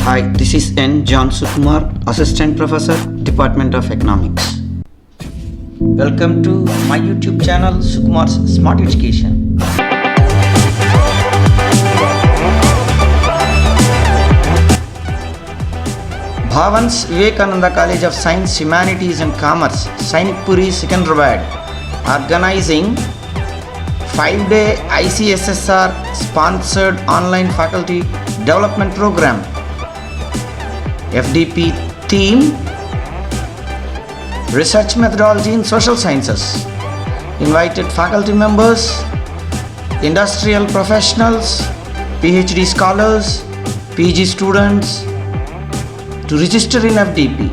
Hi, this is N. John Sukumar, Assistant Professor, Department of Economics. Welcome to my YouTube channel, Sukumar's Smart Education. Bhavan's Vivekananda College of Science, Humanities and Commerce, Sainikpuri, Secunderabad, organizing 5-day ICSSR sponsored online faculty development program. FDP theme: Research Methodology in Social Sciences. Invited faculty members, industrial professionals, PhD scholars, PG students to register in FDP.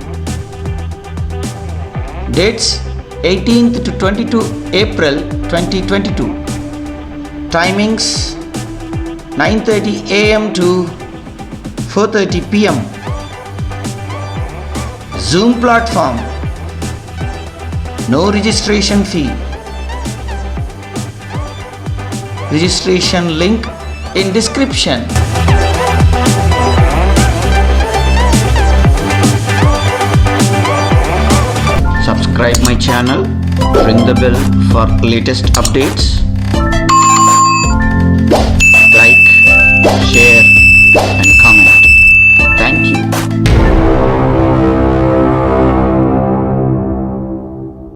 Dates 18th to 22 April 2022. Timings 9:30 AM to 4:30 PM. Zoom platform. No registration fee. Registration link in description. Subscribe my channel, ring the bell for latest updates. Like, share and comment.